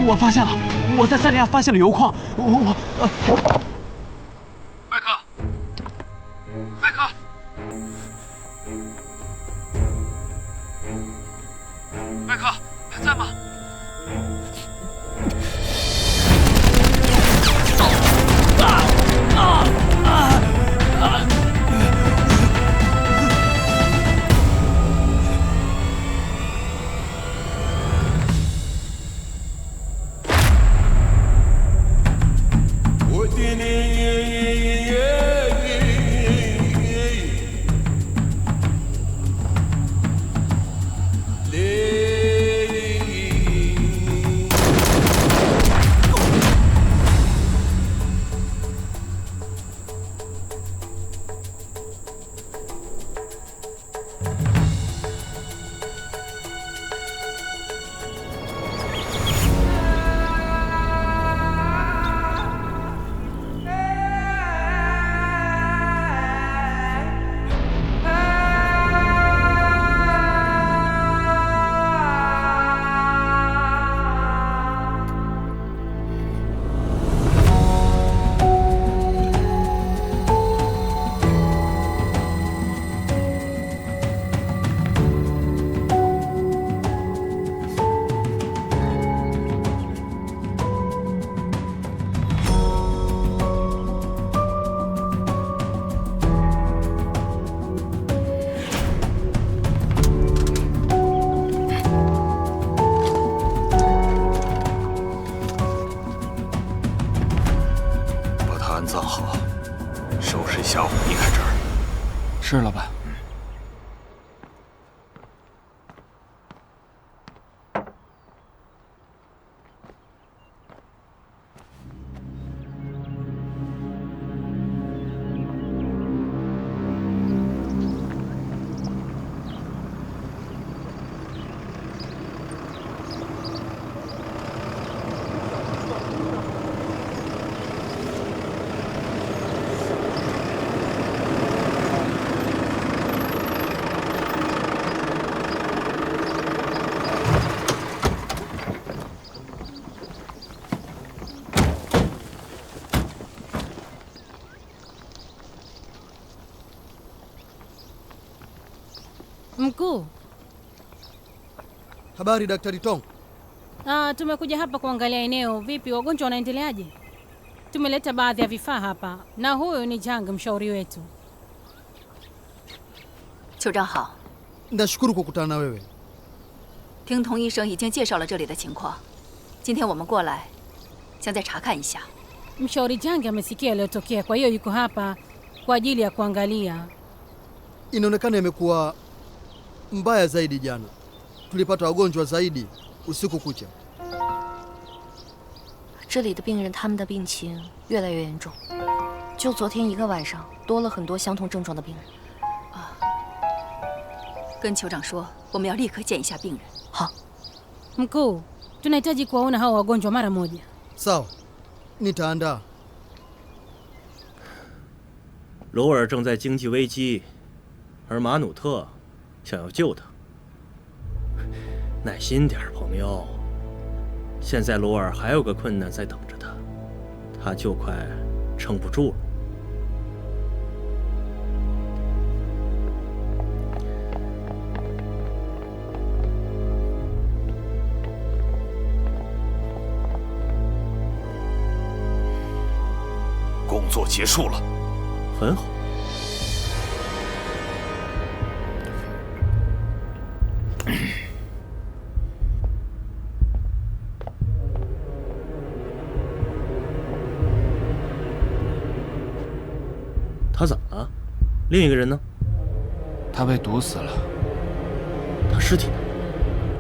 我发现了，我在塞利亚发现了油矿，麦克，麦克，麦克，还在吗？是了吧？Mkuu. Habari Daktari Tong. Tumekuja hapa kuangalia eneo. Vipi, wagonjwa wanaendeleaje? Tumeleta baadhi ya vifaa hapa na huyu ni Jang, mshauri wetu. 酋长好， Nashukuru kukutana na wewe. 听童医生已经介绍了这里的情况，今天我们过来，想再查看一下。 Mshauri Jang amesikia yaliyotokea, kwa hiyo yuko hapa kwa ajili ya kuangalia. Inaonekana imekuwa mbaya zaidi jana. Tulipata wagonjwa zaidi usiku kucha. 这里的病人他们的病情越来越严重，就昨天一个晚上多了很多相同症状的病人。 跟酋长说，我们要立刻见一下病人。好。 Mkuu, tunahitaji kuwaona hao wagonjwa mara moja. Sawa, nitaandaa. 罗尔正在经济危机，而马努特想要救他。耐心点，朋友。现在罗尔还有个困难在等着他，他就快撑不住了。 工作结束了，很好。他怎么了？另一个人呢？他被毒死了。他尸体呢？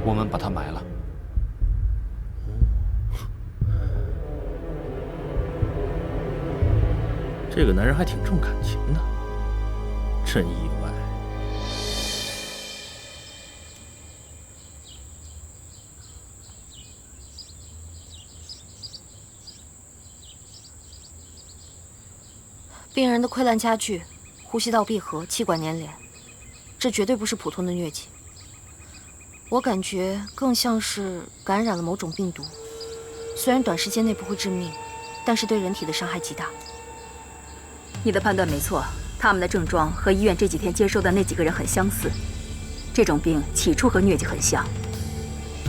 我们把他埋了。 这个男人还挺重感情的，真意外。病人的溃烂加剧，呼吸道闭合，气管粘连，这绝对不是普通的疟疾。我感觉更像是感染了某种病毒。虽然短时间内不会致命，但是对人体的伤害极大。你的判断没错，他们的症状和医院这几天接收的那几个人很相似。这种病起初和疟疾很像，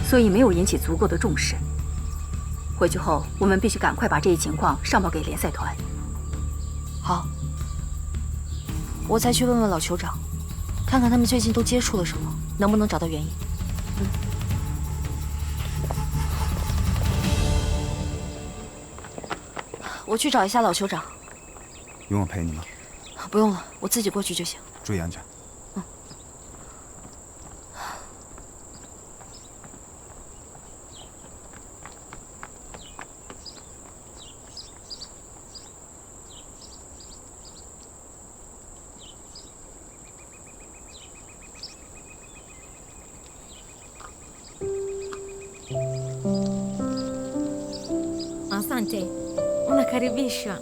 所以没有引起足够的重视。回去后，我们必须赶快把这一情况上报给联赛团。好，我再去问问老酋长，看看他们最近都接触了什么，能不能找到原因。我去找一下老酋长。用我陪你吗？不用了，我自己过去就行。注意安全。Asante, unakaribishwa.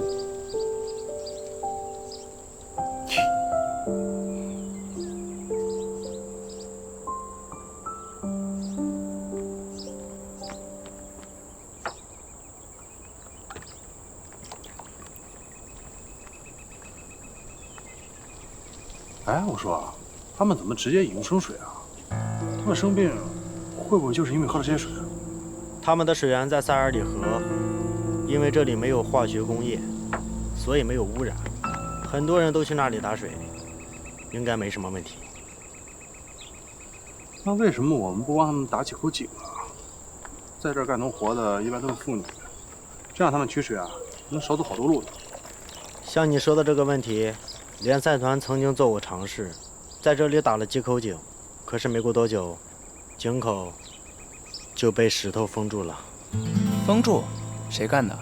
哎，我说，他们怎么直接饮用生水啊？他们生病，会不会就是因为喝了这些水啊？他们的水源在塞尔里河，因为这里没有化学工业，所以没有污染，很多人都去那里打水，应该没什么问题。那为什么我们不帮他们打几口井啊？在这儿干农活的一般都是妇女，这样他们取水啊，能少走好多路呢。像你说的这个问题，联赛团曾经做过尝试，在这里打了几口井，可是没过多久，井口就被石头封住了。封住？谁干的？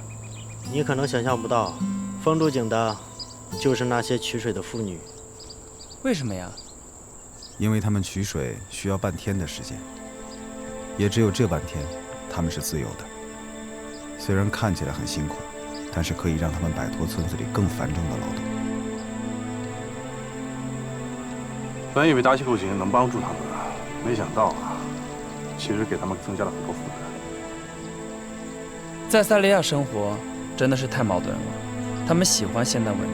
你可能想象不到，封住井的就是那些取水的妇女。为什么呀？因为他们取水需要半天的时间，也只有这半天，他们是自由的。虽然看起来很辛苦，但是可以让他们摆脱村子里更繁重的劳动。本以为打几口井能帮助他们，没想到啊，其实给他们增加了很多负担。在塞利亚生活真的是太矛盾了，他们喜欢现代文明，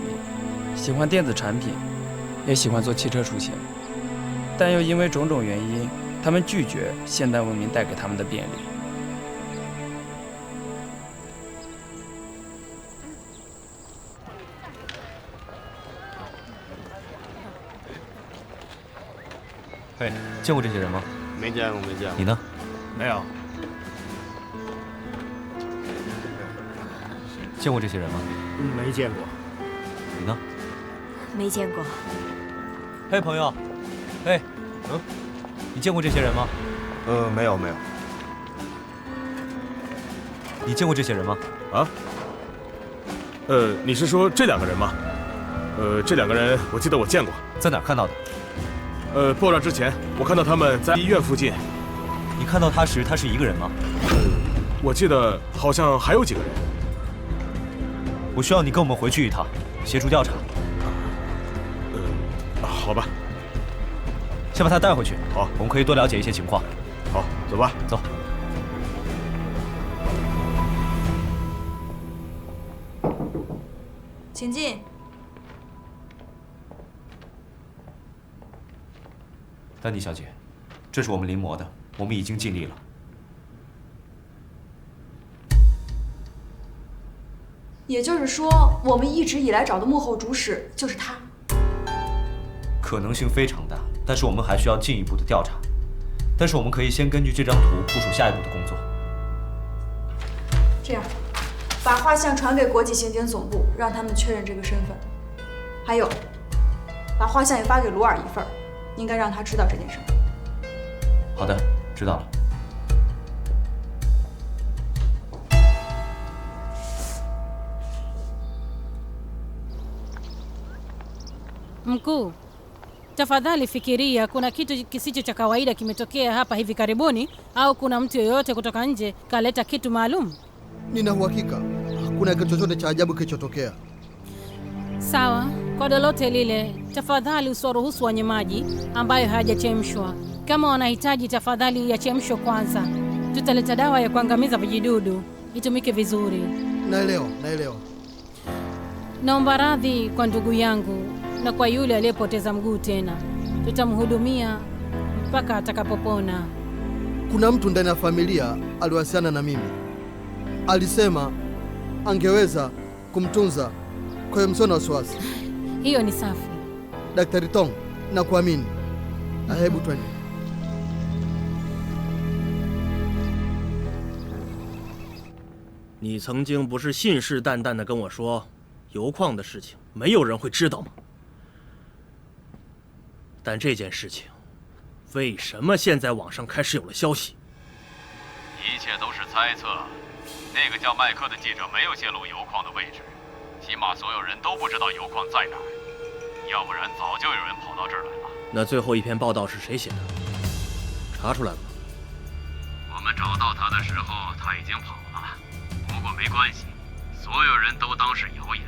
喜欢电子产品，也喜欢坐汽车出行，但又因为种种原因，他们拒绝现代文明带给他们的便利。嘿，见过这些人吗？没见过，没见过。你呢？没有。见过这些人吗？没见过。你呢？没见过。嘿，朋友，嘿，你见过这些人吗？没有。你见过这些人吗？啊？你是说这两个人吗？这两个人我记得我见过。在哪儿看到的？爆炸之前，我看到他们在医院附近。你看到他时，他是一个人吗？我记得好像还有几个人。我需要你跟我们回去一趟，协助调查。好吧。先把他带回去。好，我们可以多了解一些情况。好，走吧。走。请进。丹妮小姐，这是我们临摹的，我们已经尽力了。也就是说，我们一直以来找的幕后主使就是他。可能性非常大，但是我们还需要进一步的调查。但是我们可以先根据这张图部署下一步的工作。这样，把画像传给国际刑警总部，让他们确认这个身份。还有，把画像也发给鲁尔一份，应该让他知道这件事。好的，知道了。Mkuu, tafadhali fikiria kuna kitu kisicho cha kawaida kimetokea hapa hivi karibuni au kuna mtu yeyote kutoka nje kaleta kitu maalum? Nina uhakika hakuna kitu chochote cha ajabu kilichotokea. Sawa, kwa lolote lile, tafadhali usiwaruhusu wanywe maji ambayo hayajachemshwa. Kama wanahitaji, tafadhali yachemshwe kwanza. Tutaleta dawa ya kuangamiza vijidudu. itumike vizuri. Naelewa. Naomba radhi kwa ndugu yangu na kwa yule aliyepoteza mguu tena. Tutamhudumia mpaka atakapopona. Kuna mtu ndani ya familia aliwasiliana na mimi, alisema angeweza kumtunza, kwa hiyo msio na wasiwasi. Hiyo ni safi. Daktari Tong, nakuamini. Hebu twende.你曾经不是信誓旦旦地跟我说，油矿的事情没有人会知道吗？但这件事情，为什么现在网上开始有了消息？一切都是猜测。那个叫麦克的记者没有泄露油矿的位置，起码所有人都不知道油矿在哪儿，要不然早就有人跑到这儿来了。那最后一篇报道是谁写的？查出来了吗？我们找到他的时候，他已经跑了。不过没关系，所有人都当是谣言，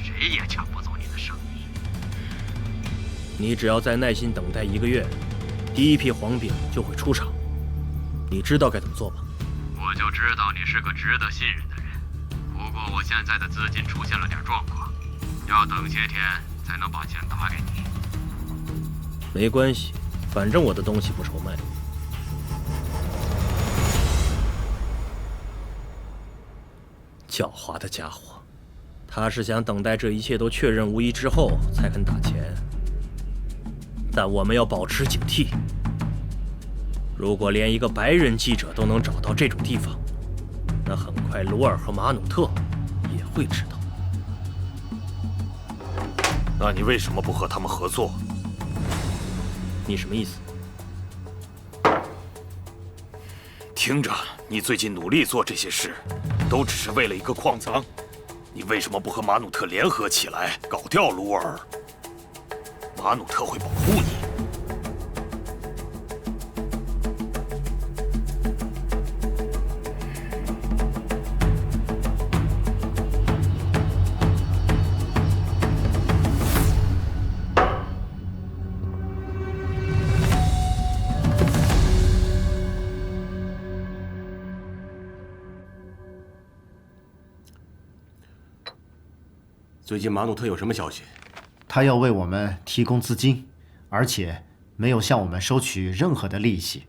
谁也抢不走你的生意。你只要再耐心等待1个月，第一批黄饼就会出厂。你知道该怎么做吧？我就知道你是个值得信任的人。不过我现在的资金出现了点状况，要等些天才能把钱打给你。没关系，反正我的东西不愁卖。狡猾的家伙，他是想等待这一切都确认无疑之后才肯打钱。但我们要保持警惕。如果连一个白人记者都能找到这种地方，那很快鲁尔和马努特也会知道。那你为什么不和他们合作？你什么意思？听着，你最近努力做这些事，都只是为了一个矿藏。你为什么不和马努特联合起来搞掉鲁尔？马努特会保护你。最近马努特有什么消息？他要为我们提供资金，而且没有向我们收取任何的利息。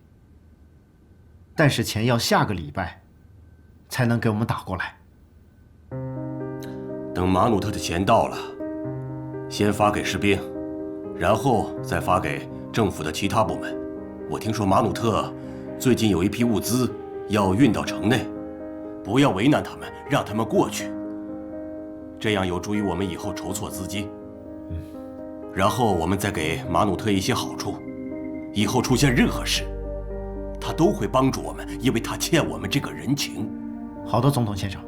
但是钱要下个礼拜才能给我们打过来。等马努特的钱到了，先发给士兵，然后再发给政府的其他部门。我听说马努特最近有一批物资要运到城内，不要为难他们，让他们过去。这样有助于我们以后筹措资金。然后我们再给马努特一些好处，以后出现任何事，他都会帮助我们，因为他欠我们这个人情。好的，总统先生。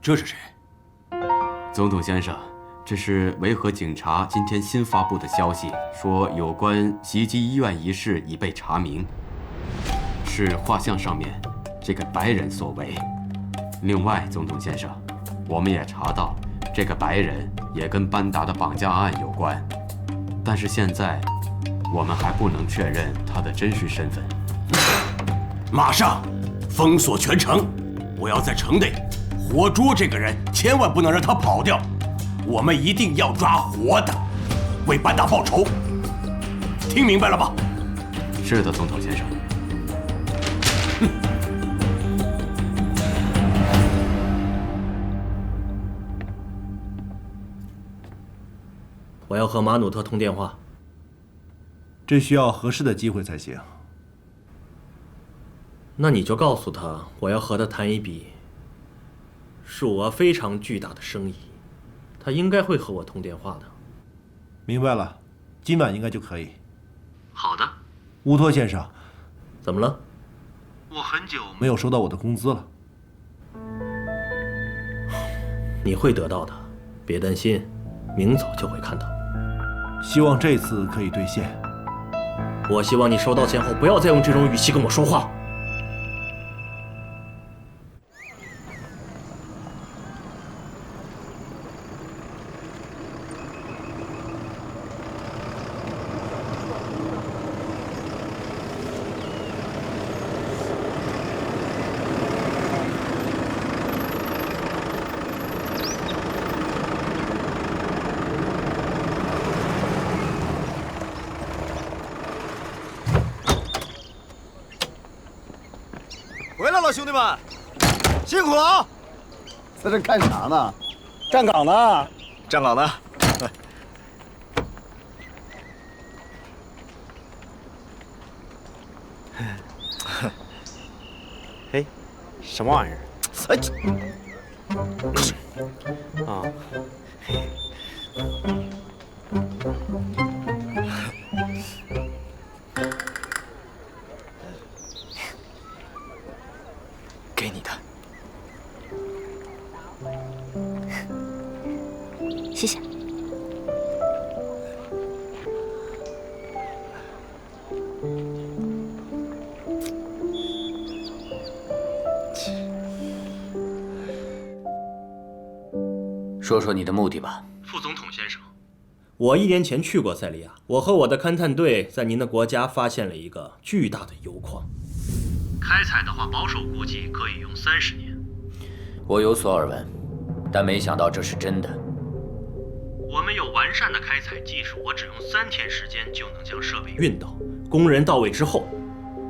这是谁？总统先生，这是维和警察今天新发布的消息，说有关袭击医院一事已被查明，是画像上面这个白人所为。另外，总统先生，我们也查到这个白人也跟班达的绑架案有关，但是现在我们还不能确认他的真实身份。马上封锁全城，我要在城内活捉这个人，千万不能让他跑掉。我们一定要抓活的，为班达报仇。听明白了吧？是的，总统先生。我要和马努特通电话。这需要合适的机会才行。那你就告诉他，我要和他谈一笔数额非常巨大的生意，他应该会和我通电话的。明白了，今晚应该就可以。好的。乌托先生，怎么了？我很久没有收到我的工资了。你会得到的，别担心，明早就会看到。希望这次可以兑现。我希望你收到钱后不要再用这种语气跟我说话。了，兄弟们，辛苦了啊！在这干啥呢？站岗呢。站岗呢？嘿，什么玩意儿？哎，啊，给你的。谢谢。说说你的目的吧。副总统先生，我1年前去过塞利亚，我和我的勘探队在您的国家发现了一个巨大的油矿。开采的话，保守估计可以用30年。我有所耳闻，但没想到这是真的。我们有完善的开采技术，我只用3天时间就能将设备运到。工人到位之后，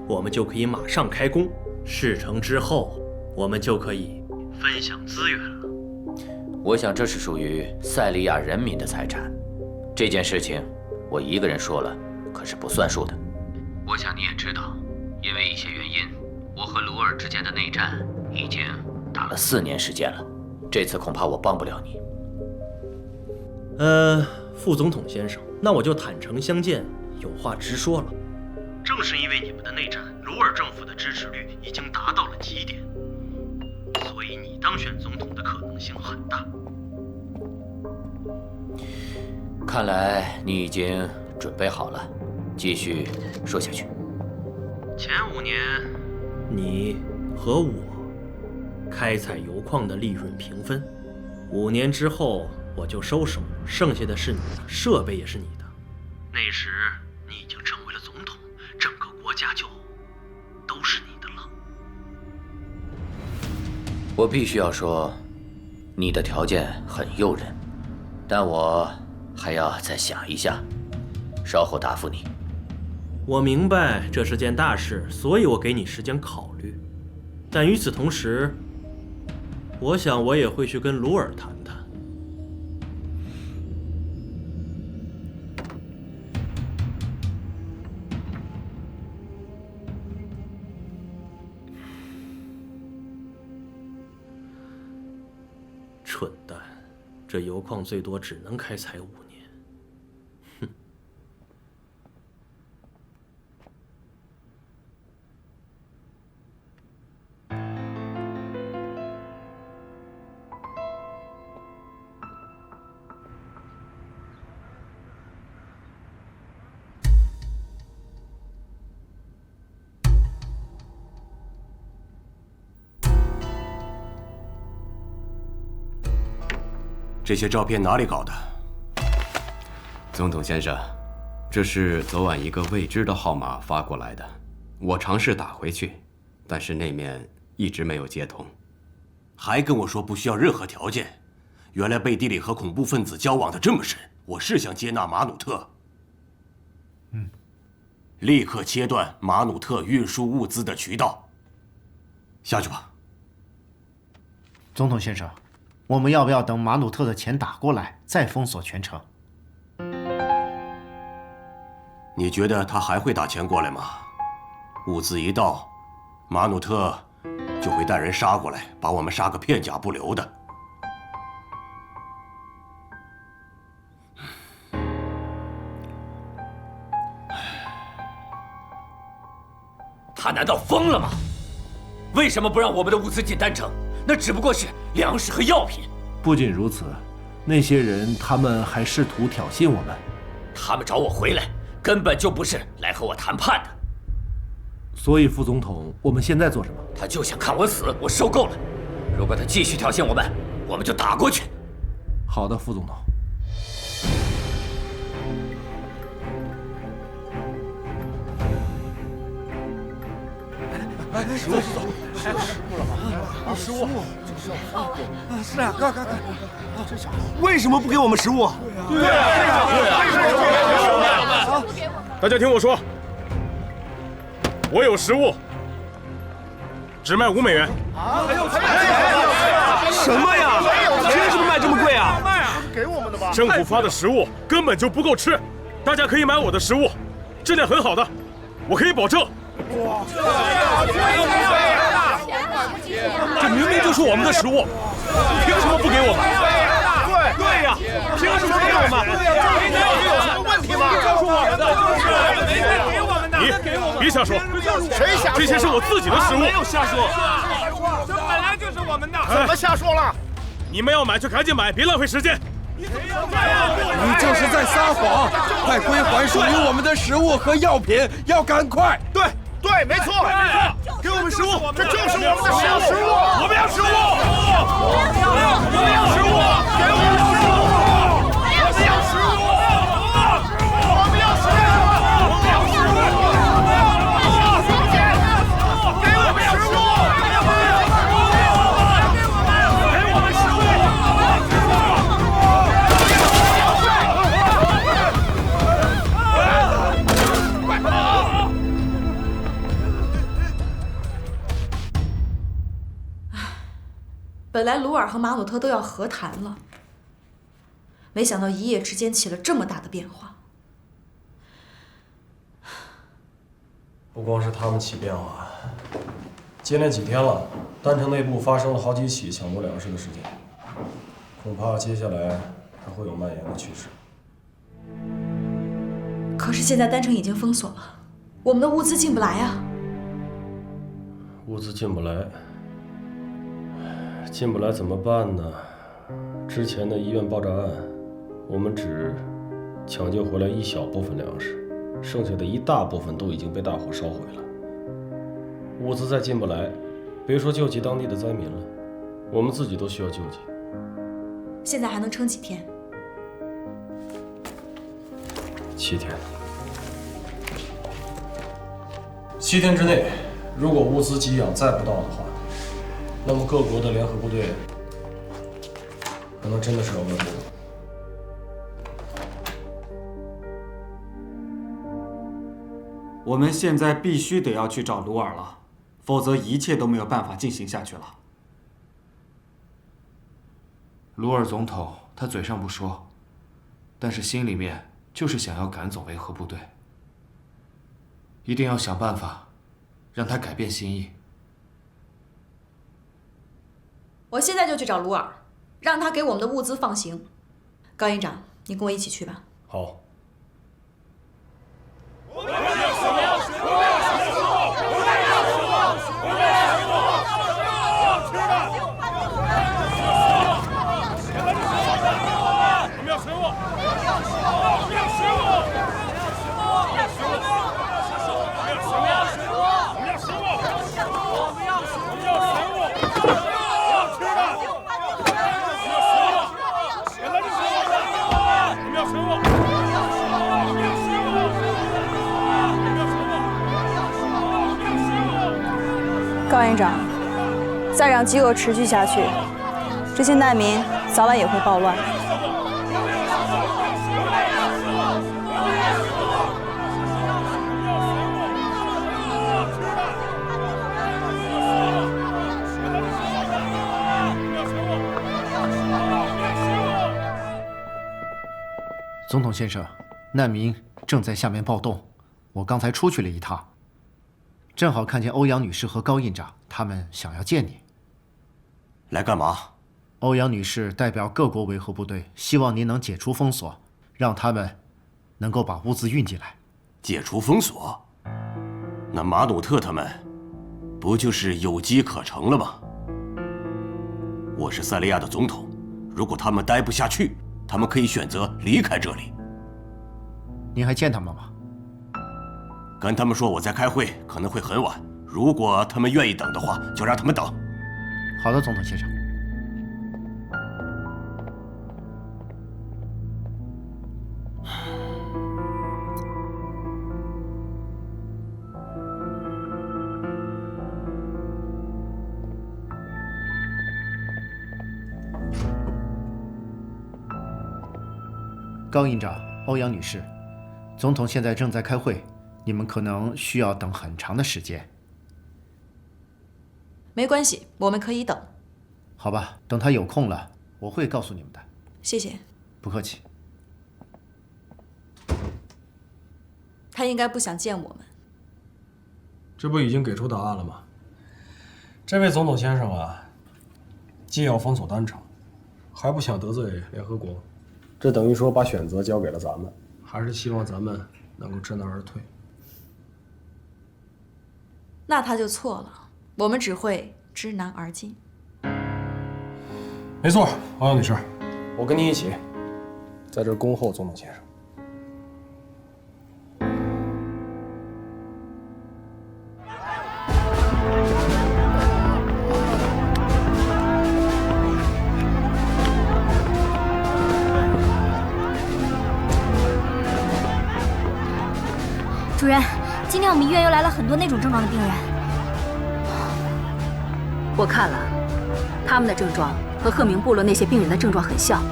我们就可以马上开工。事成之后，我们就可以分享资源了。我想这是属于塞利亚人民的财产，这件事情我一个人说了可是不算数的。我想你也知道，因为一些原因，我和鲁尔之间的内战已经打了4年时间了，这次恐怕我帮不了你。副总统先生，那我就坦诚相见，有话直说了。正是因为你们的内战，鲁尔政府的支持率已经达到了极点，所以你当选总统的可能性很大。看来你已经准备好了，继续说下去。前5年，你和我开采油矿的利润平分，5年之后我就收手，剩下的是你的，设备也是你的。那时你已经成为了总统，整个国家就都是你的了。我必须要说，你的条件很诱人，但我还要再想一下，稍后答复你。我明白这是件大事，所以我给你时间考虑。但与此同时，我想我也会去跟鲁尔谈谈。蠢蛋，这油矿最多只能开采5年。哼。这些照片哪里搞的？总统先生，这是昨晚一个未知的号码发过来的，我尝试打回去，但是那面一直没有接通。还跟我说不需要任何条件，原来背地里和恐怖分子交往的这么深。我是想接纳马努特，立刻切断马努特运输物资的渠道。下去吧。总统先生，我们要不要等马努特的钱打过来再封锁全城？你觉得他还会打钱过来吗？物资一到，马努特就会带人杀过来，把我们杀个片甲不留的。他难道疯了吗？为什么不让我们的物资进丹城？那只不过是粮食和药品。不仅如此，那些人他们还试图挑衅我们。他们找我回来，根本就不是来和我谈判的。所以，副总统，我们现在做什么？他就想看我死，我受够了。如果他继续挑衅我们，我们就打过去。好的，副总统。哎，食物走，食物了吗？食物，是啊，快！为什么不给我们食物？对啊！大家听我说，我有食物，只卖5美元。什么呀？凭什么卖这么贵啊？给我们的吧？政府发的食物根本就不够吃，大家可以买我的食物，质量很好的，我可以保证。这明明就是我们的食物，凭什么不给我们？对呀，凭什么不给我们？有什么问题吗？就是我们的，给我们的。你别瞎说，谁瞎说？这些是我自己的食物。没有瞎说，这本来就是我们的。怎么瞎说了？你们要买就赶紧买，别浪费时间。你就是在撒谎！快归还属于我们的食物和药品，要赶快！对，没错，给我们食物，这就是我们的食物。我们要食物，我们要食物，给我们食物，我们要食物，我们要食物，我们要食物，给我们食物，给我们食物。本来鲁尔和马努特都要和谈了，没想到一夜之间起了这么大的变化。不光是他们起变化，接连几天了，丹城内部发生了好几起抢夺粮食的事件，恐怕接下来还会有蔓延的趋势。可是现在丹城已经封锁了，我们的物资进不来啊！物资进不来。进不来怎么办呢？之前的医院爆炸案，我们只抢救回来一小部分粮食，剩下的一大部分都已经被大火烧毁了。物资再进不来，别说救济当地的灾民了，我们自己都需要救济。现在还能撑几天？7天。7天之内，如果物资给养再不到的话，那么各国的联合部队可能真的是要问责。我们现在必须得要去找鲁尔了，否则一切都没有办法进行下去了。鲁尔总统他嘴上不说，但是心里面就是想要赶走维和部队，一定要想办法让他改变心意。我现在就去找鲁尔，让他给我们的物资放行。高营长，你跟我一起去吧。好。高营长，再让饥饿持续下去，这些难民早晚也会暴乱。总统先生，难民正在下面暴动，我刚才出去了一趟，正好看见欧阳女士和高印长，他们想要见你。来干嘛？欧阳女士代表各国维和部队，希望您能解除封锁，让他们能够把物资运进来。解除封锁？那马努特他们不就是有机可乘了吗？我是塞利亚的总统，如果他们待不下去，他们可以选择离开这里。您还见他们吗？跟他们说我在开会，可能会很晚。如果他们愿意等的话，就让他们等。好的，总统先生。高营长、欧阳女士，总统现在正在开会，你们可能需要等很长的时间。没关系，我们可以等。好吧，等他有空了，我会告诉你们的。谢谢。不客气。他应该不想见我们。这不已经给出答案了吗？这位总统先生啊，既要封锁丹城，还不想得罪联合国，这等于说把选择交给了咱们，还是希望咱们能够知难而退。那他就错了，我们只会知难而进。没错，欧阳女士，我跟您一起在这恭候总统先生。主任，今天我们医院又来了很多那种症状的病人。我看了，他们的症状和鹤鸣部落那些病人的症状很像，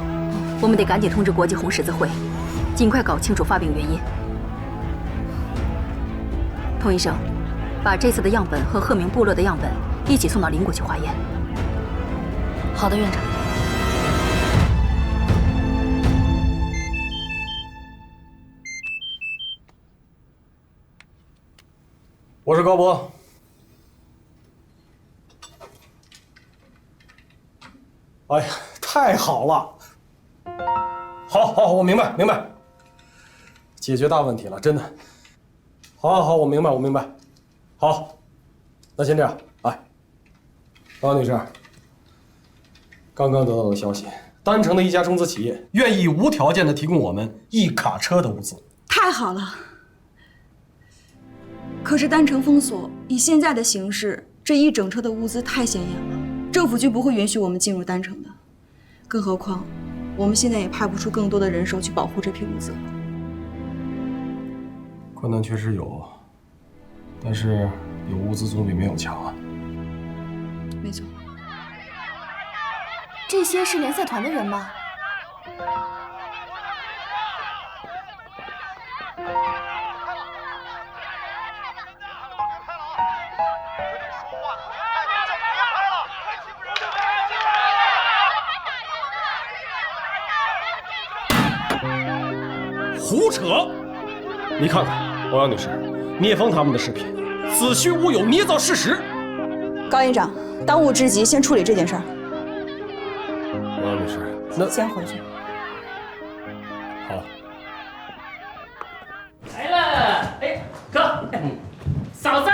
我们得赶紧通知国际红十字会，尽快搞清楚发病原因。童医生，把这次的样本和鹤鸣部落的样本一起送到邻国去化验。好的，院长。我是高博。哎呀，太好了！好，我明白，解决大问题了，真的。好，我明白。好，那先这样，哎，王女士，刚刚得到的消息，丹城的一家中资企业愿意无条件的提供我们1卡车的物资。太好了！可是丹城封锁，以现在的形势，这1整车的物资太显眼了，政府军不会允许我们进入丹城的。更何况，我们现在也派不出更多的人手去保护这批物资了。困难确实有，但是有物资总比没有强啊。没错。这些是联赛团的人吗？胡扯！你看看，欧阳女士，聂风他们的视频，子虚乌有，捏造事实。高院长，当务之急先处理这件事儿。欧阳女士，那先回去。好。来了，哎，哥，嫂子。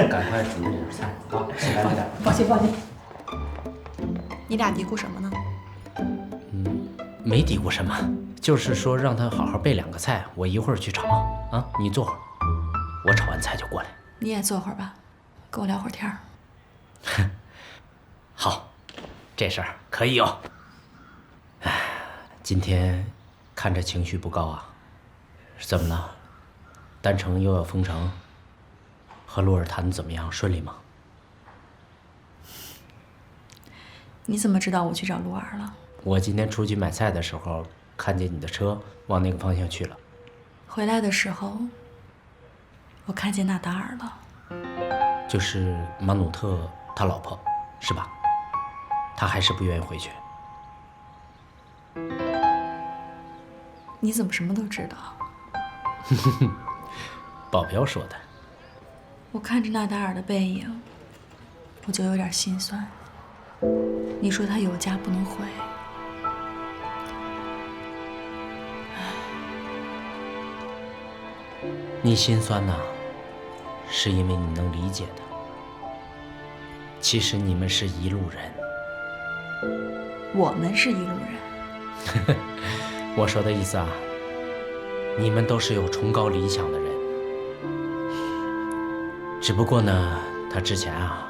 赶快准备点菜啊！起来点。放心。你俩嘀咕什么呢？没嘀咕什么，就是说让他好好备2个菜，我一会儿去炒啊。你坐会儿，我炒完菜就过来。你也坐会儿吧，跟我聊会儿天儿。好，这事儿可以有。哎，今天看着情绪不高啊，怎么了？丹城又要封城？和鹿儿谈怎么样？顺利吗？你怎么知道我去找鹿儿了？我今天出去买菜的时候，看见你的车往那个方向去了。回来的时候，我看见纳达尔了。就是马努特他老婆，是吧？他还是不愿意回去。你怎么什么都知道？保镖说的。我看着纳达尔的背影，我就有点心酸。你说他有家不能回，你心酸呐，是因为你能理解的。其实你们是一路人。我们是一路人。我说的意思啊，你们都是有崇高理想的人。只不过呢，她之前啊，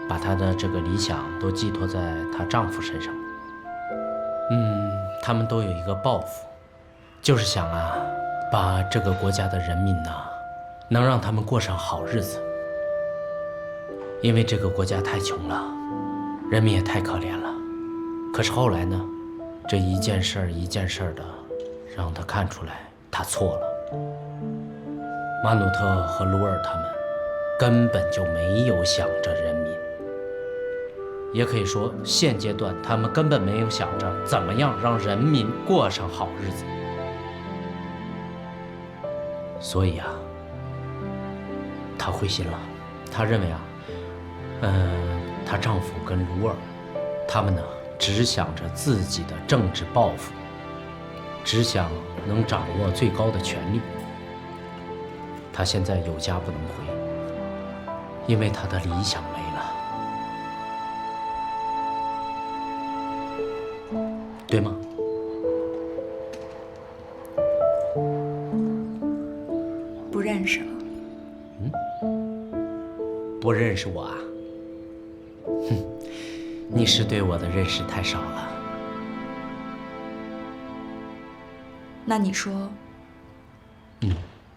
把她的这个理想都寄托在她丈夫身上。他们都有一个抱负，就是想啊，把这个国家的人民呢，能让他们过上好日子。因为这个国家太穷了，人民也太可怜了。可是后来呢，这一件事儿一件事儿的，让她看出来他错了。马努特和鲁尔他们根本就没有想着人民，也可以说现阶段他们根本没有想着怎么样让人民过上好日子。所以啊，她灰心了。她认为啊，她丈夫跟鲁尔，他们呢只想着自己的政治抱负，只想能掌握最高的权力。她现在有家不能回，因为她的理想没了，对吗？不认识了。不认识我啊？哼，你是对我的认识太少了。那你说，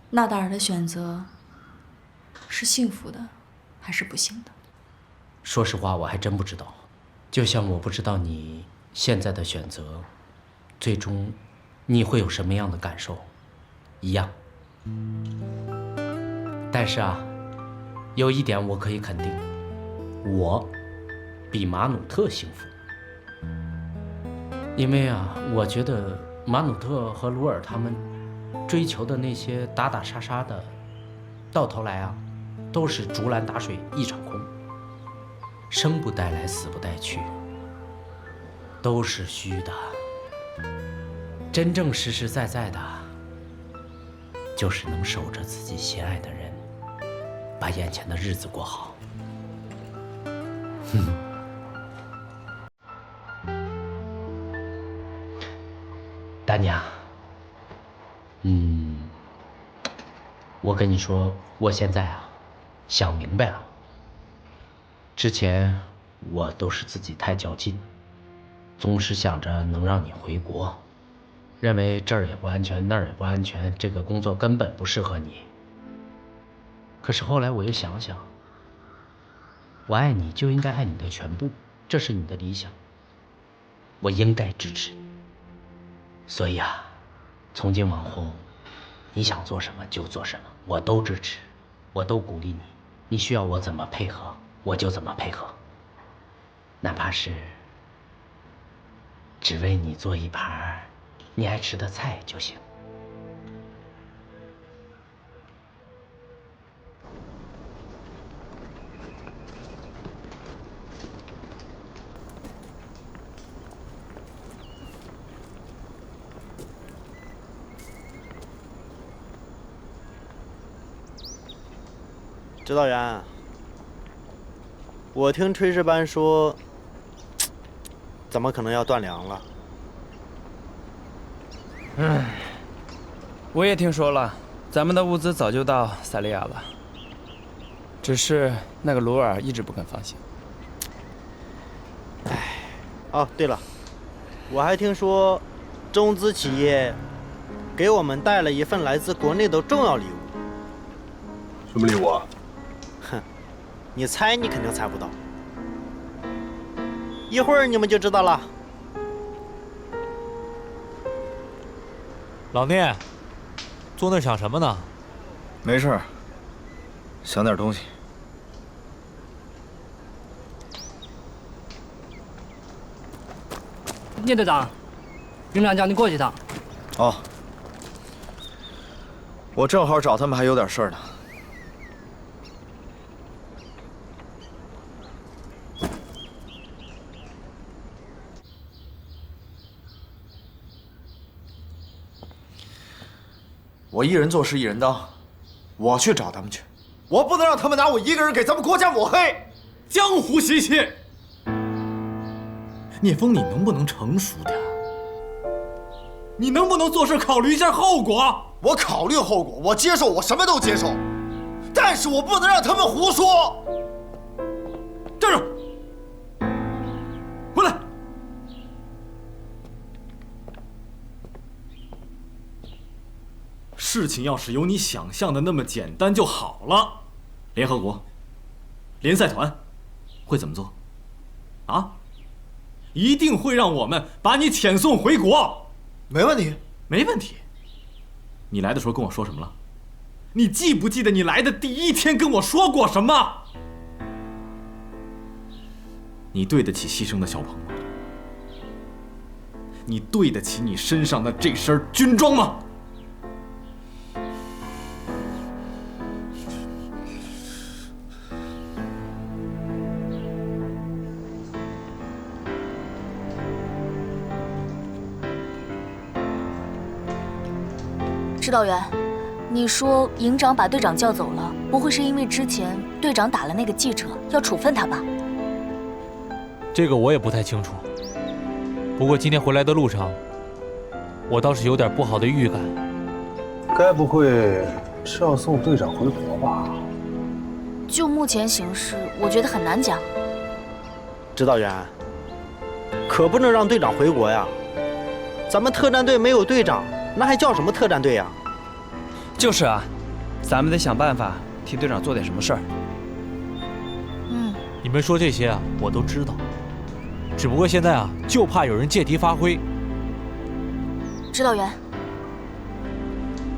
纳达尔的选择是幸福的，还是不幸的？说实话，我还真不知道。就像我不知道你现在的选择，最终你会有什么样的感受一样。但是啊，有一点我可以肯定，我比马努特幸福。因为啊，我觉得马努特和鲁尔他们追求的那些打打杀杀的，到头来啊，都是竹篮打水一场空，生不带来，死不带去，都是虚的。真正实实在在的，就是能守着自己心爱的人，把眼前的日子过好。丹尼啊，我跟你说，我现在啊，想明白了。之前我都是自己太较劲，总是想着能让你回国，认为这儿也不安全，那儿也不安全，这个工作根本不适合你。可是后来我又想想，我爱你就应该爱你的全部，这是你的理想，我应该支持你。所以啊，从今往后，你想做什么就做什么，我都支持，我都鼓励你。你需要我怎么配合，我就怎么配合，哪怕是只为你做一盘你爱吃的菜就行。指导员，我听炊事班说，怎么可能要断粮了？我也听说了，咱们的物资早就到塞利亚了，只是那个鲁尔一直不肯放行。哦，对了，我还听说，中资企业给我们带了一份来自国内的重要礼物。什么礼物啊？哼，你猜你肯定猜不到，一会儿你们就知道了。老聂，坐那想什么呢？没事，想点东西。聂队长，营长叫你过去一趟。哦，我正好找他们还有点事儿呢。我一人做事一人当，我去找他们去，我不能让他们拿我一个人给咱们国家抹黑，江湖习气。聂风，你能不能成熟点？你能不能做事考虑一下后果？我考虑后果，我接受，我什么都接受，但是我不能让他们胡说。站住！回来！事情要是有你想象的那么简单就好了。联合国、联赛团会怎么做？啊？一定会让我们把你遣送回国。没问题，没问题。你来的时候跟我说什么了？你记不记得你来的第一天跟我说过什么？你对得起牺牲的小鹏吗？你对得起你身上的这身军装吗？指导员，你说营长把队长叫走了，不会是因为之前队长打了那个记者，要处分他吧？这个我也不太清楚。不过今天回来的路上，我倒是有点不好的预感。该不会是要送队长回国吧？就目前形势，我觉得很难讲。指导员，可不能让队长回国呀！咱们特战队没有队长，那还叫什么特战队呀？就是啊，咱们得想办法替队长做点什么事儿。你们说这些啊，我都知道。只不过现在啊，就怕有人借题发挥。指导员，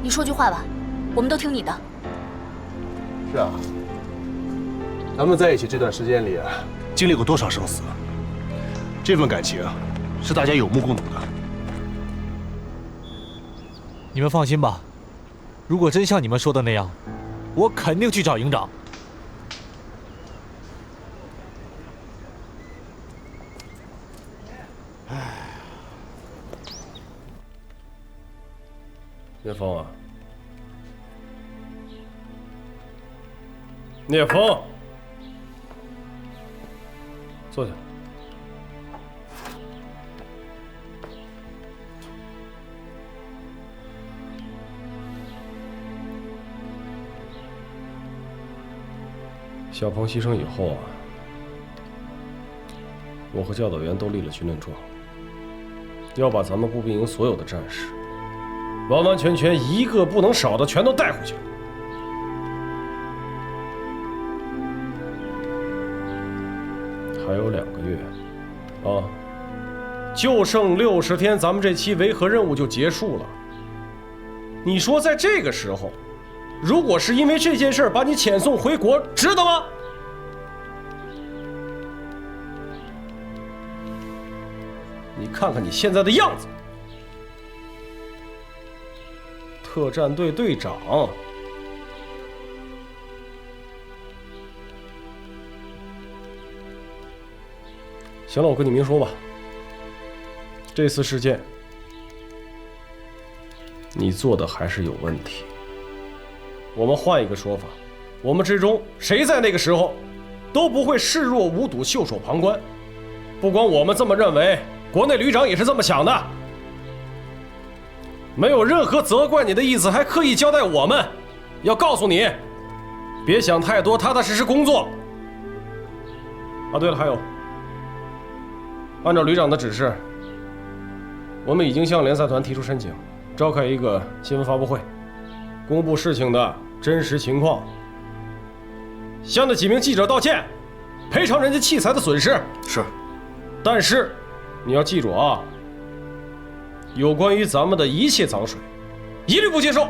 你说句话吧，我们都听你的。是啊，咱们在一起这段时间里，经历过多少生死，这份感情是大家有目共睹的。你们放心吧，如果真像你们说的那样，我肯定去找营长。聂风啊，聂风，坐下。小鹏牺牲以后啊，我和教导员都立了军令状，要把咱们步兵营所有的战士，完完全全一个不能少的全都带回去。还有2个月，啊，就剩60天，咱们这期维和任务就结束了。你说在这个时候，如果是因为这件事把你遣送回国，值得吗？你看看你现在的样子，特战队队长，行了，我跟你明说吧，这次事件你做的还是有问题。我们换一个说法，我们之中谁在那个时候都不会视若无睹、袖手旁观。不光我们这么认为，国内旅长也是这么想的。没有任何责怪你的意思，还刻意交代我们，要告诉你，别想太多，踏踏实实工作。啊，对了，还有，按照旅长的指示，我们已经向联赛团提出申请，召开一个新闻发布会，公布事情的真实情况，向那几名记者道歉，赔偿人家器材的损失。是，但是你要记住啊，有关于咱们的一切脏水，一律不接受。